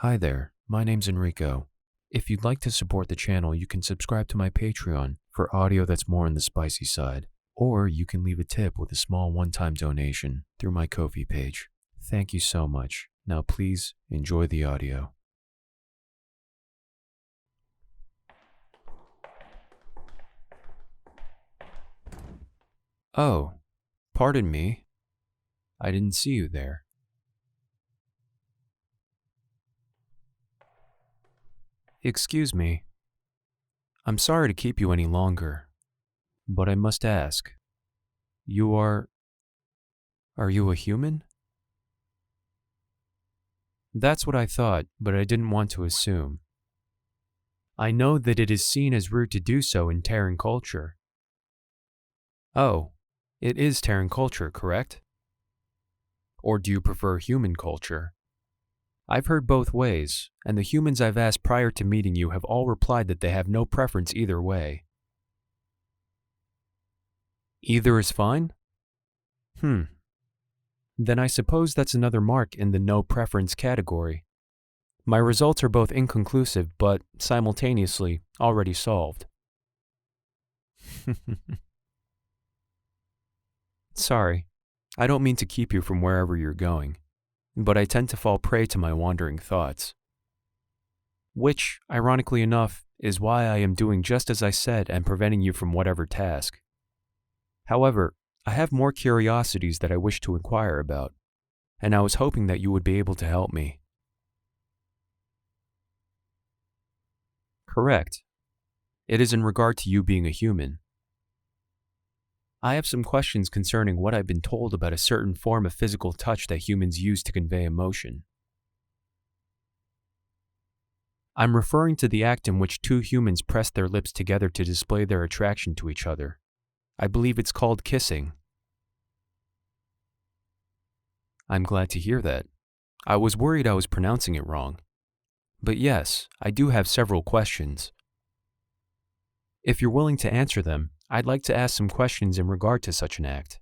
Hi there, my name's Enrico. If you'd like to support the channel, you can subscribe to my Patreon for audio that's more on the spicy side, or you can leave a tip with a small one-time donation through my Ko-fi page. Thank you so much. Now please enjoy the audio. Oh, pardon me. I didn't see you there. Excuse me. I'm sorry to keep you any longer, but I must ask. Are you a human? That's what I thought, but I didn't want to assume. I know that it is seen as rude to do so in Terran culture. Oh, it is Terran culture, correct? Or do you prefer human culture? I've heard both ways, and the humans I've asked prior to meeting you have all replied that they have no preference either way. Either is fine? Then I suppose that's another mark in the no preference category. My results are both inconclusive, but simultaneously already solved. Sorry, I don't mean to keep you from wherever you're going, but I tend to fall prey to my wandering thoughts. Which, ironically enough, is why I am doing just as I said and preventing you from whatever task. However, I have more curiosities that I wish to inquire about, and I was hoping that you would be able to help me. Correct. It is in regard to you being a human. I have some questions concerning what I've been told about a certain form of physical touch that humans use to convey emotion. I'm referring to the act in which two humans press their lips together to display their attraction to each other. I believe it's called kissing. I'm glad to hear that. I was worried I was pronouncing it wrong. But yes, I do have several questions. If you're willing to answer them, I'd like to ask some questions in regard to such an act.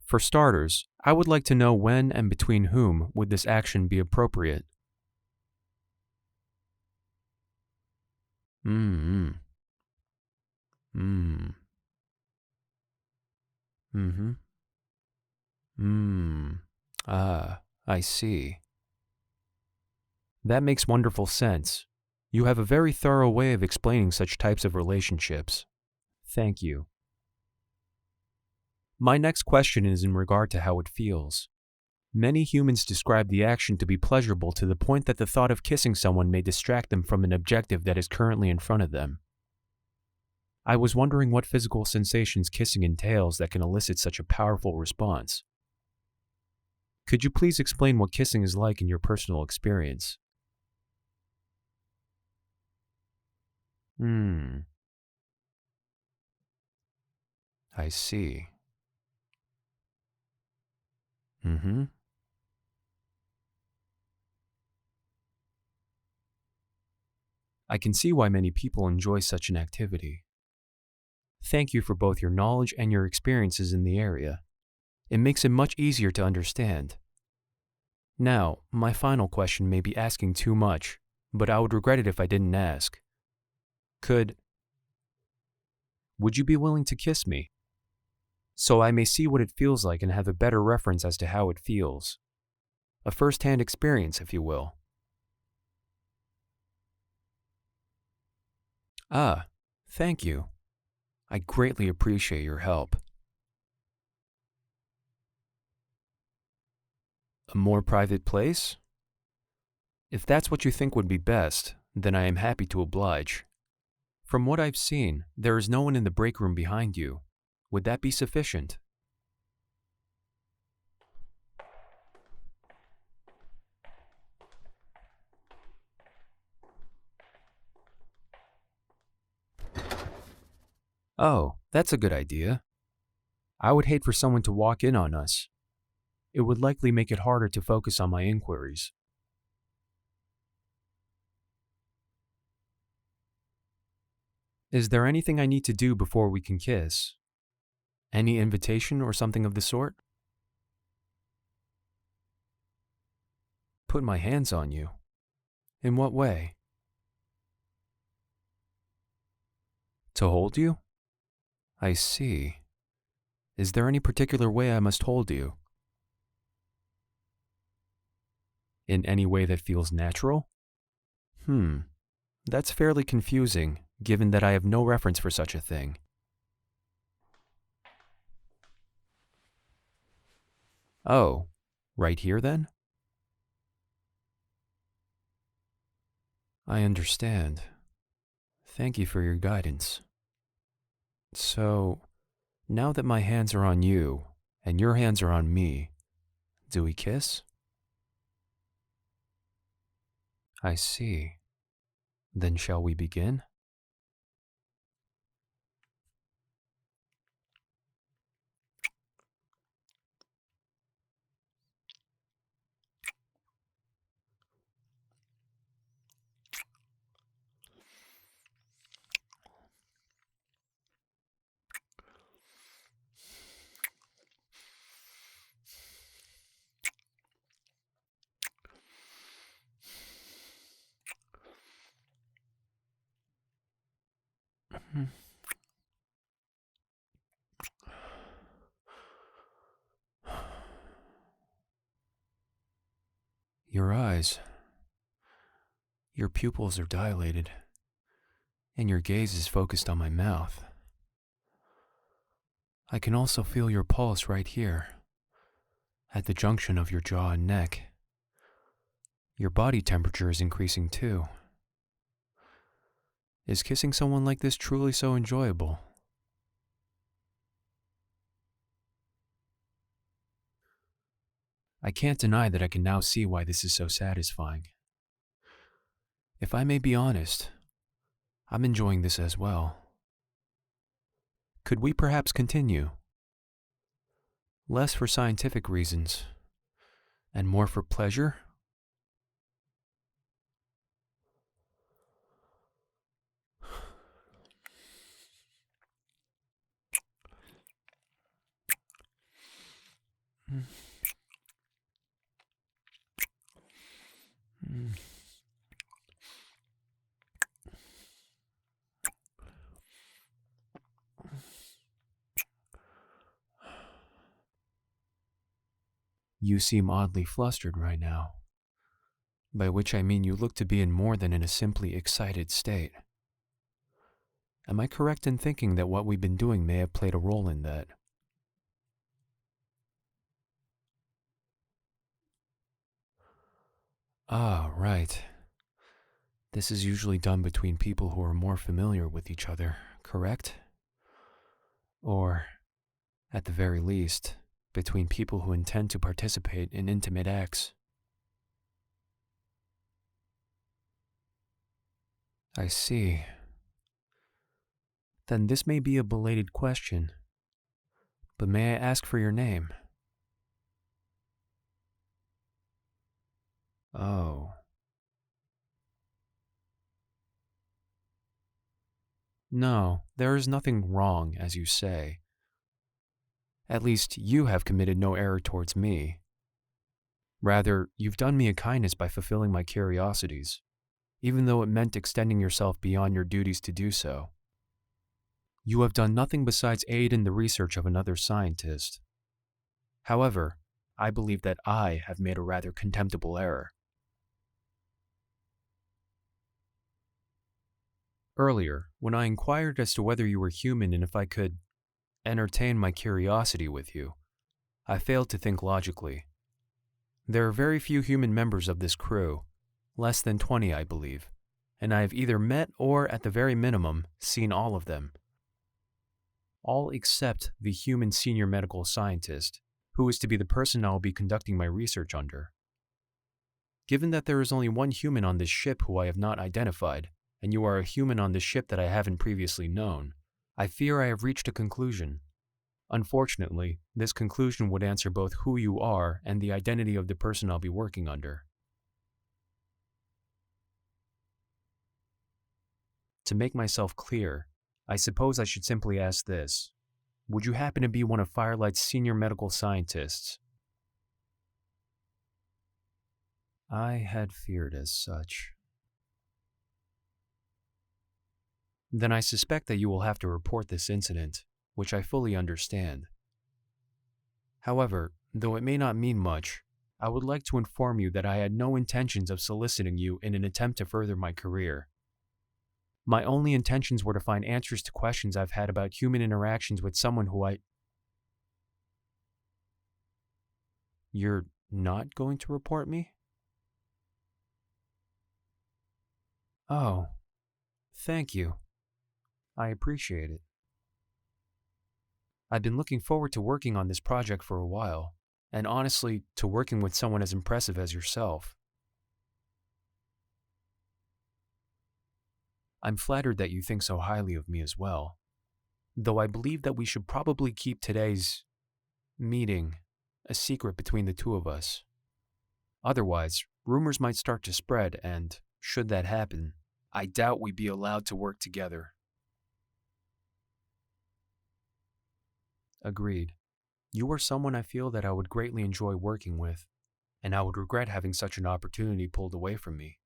For starters, I would like to know when and between whom would this action be appropriate. Mm-hmm. Mm. Mm-hmm. Mm. Ah, I see. That makes wonderful sense. You have a very thorough way of explaining such types of relationships. Thank you. My next question is in regard to how it feels. Many humans describe the action to be pleasurable to the point that the thought of kissing someone may distract them from an objective that is currently in front of them. I was wondering what physical sensations kissing entails that can elicit such a powerful response. Could you please explain what kissing is like in your personal experience? I see. Mm-hmm. I can see why many people enjoy such an activity. Thank you for both your knowledge and your experiences in the area. It makes it much easier to understand. Now, my final question may be asking too much, but I would regret it if I didn't ask. Would you be willing to kiss me? So I may see what it feels like and have a better reference as to how it feels. A first-hand experience, if you will. Ah, thank you. I greatly appreciate your help. A more private place? If that's what you think would be best, then I am happy to oblige. From what I've seen, there is no one in the break room behind you. Would that be sufficient? Oh, that's a good idea. I would hate for someone to walk in on us. It would likely make it harder to focus on my inquiries. Is there anything I need to do before we can kiss? Any invitation or something of the sort? Put my hands on you? In what way? To hold you? I see. Is there any particular way I must hold you? In any way that feels natural? That's fairly confusing, given that I have no reference for such a thing. Oh, right here then? I understand. Thank you for your guidance. So, now that my hands are on you, and your hands are on me, do we kiss? I see. Then shall we begin? Your eyes. Your pupils are dilated, and your gaze is focused on my mouth. I can also feel your pulse right here, at the junction of your jaw and neck. Your body temperature is increasing too. Is kissing someone like this truly so enjoyable? I can't deny that I can now see why this is so satisfying. If I may be honest, I'm enjoying this as well. Could we perhaps continue? Less for scientific reasons, and more for pleasure? You seem oddly flustered right now, by which I mean you look to be in more than in a simply excited state. Am I correct in thinking that what we've been doing may have played a role in that? Ah, right. This is usually done between people who are more familiar with each other, correct? Or, at the very least, between people who intend to participate in intimate acts. I see. Then this may be a belated question, but may I ask for your name? Oh. No, there is nothing wrong, as you say. At least you have committed no error towards me. Rather, you've done me a kindness by fulfilling my curiosities, even though it meant extending yourself beyond your duties to do so. You have done nothing besides aid in the research of another scientist. However, I believe that I have made a rather contemptible error. Earlier, when I inquired as to whether you were human and if I could entertain my curiosity with you, I failed to think logically. There are very few human members of this crew, less than 20 I believe, and I have either met or, at the very minimum, seen all of them. All except the human senior medical scientist, who is to be the person I will be conducting my research under. Given that there is only one human on this ship who I have not identified, and you are a human on this ship that I haven't previously known, I fear I have reached a conclusion. Unfortunately, this conclusion would answer both who you are and the identity of the person I'll be working under. To make myself clear, I suppose I should simply ask this. Would you happen to be one of Firelight's senior medical scientists? I had feared as such. Then I suspect that you will have to report this incident, which I fully understand. However, though it may not mean much, I would like to inform you that I had no intentions of soliciting you in an attempt to further my career. My only intentions were to find answers to questions I've had about human interactions with someone who You're not going to report me? Oh, thank you. I appreciate it. I've been looking forward to working on this project for a while, and honestly, to working with someone as impressive as yourself. I'm flattered that you think so highly of me as well, though I believe that we should probably keep today's meeting a secret between the two of us. Otherwise, rumors might start to spread, and, should that happen, I doubt we'd be allowed to work together. Agreed. You are someone I feel that I would greatly enjoy working with, and I would regret having such an opportunity pulled away from me.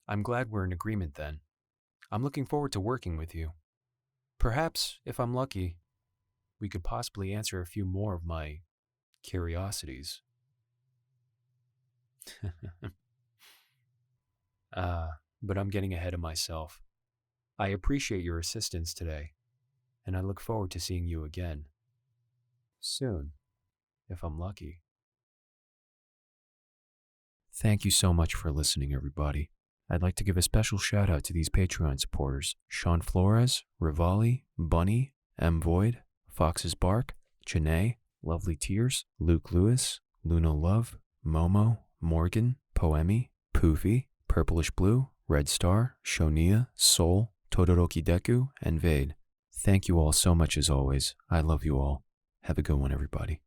I'm glad we're in agreement then. I'm looking forward to working with you. Perhaps, if I'm lucky, we could possibly answer a few more of my curiosities. But I'm getting ahead of myself. I appreciate your assistance today, and I look forward to seeing you again. Soon, if I'm lucky. Thank you so much for listening, everybody. I'd like to give a special shout out to these Patreon supporters: Sean Flores, Rivali, Bunny, M. Void, Fox's Bark, Janae, Lovely Tears, Luke Lewis, Luna Love, Momo, Morgan, Poemi, Poofy, Purplish Blue, Red Star, Shonia, Soul, Todoroki Deku, and Vade. Thank you all so much as always. I love you all. Have a good one, everybody.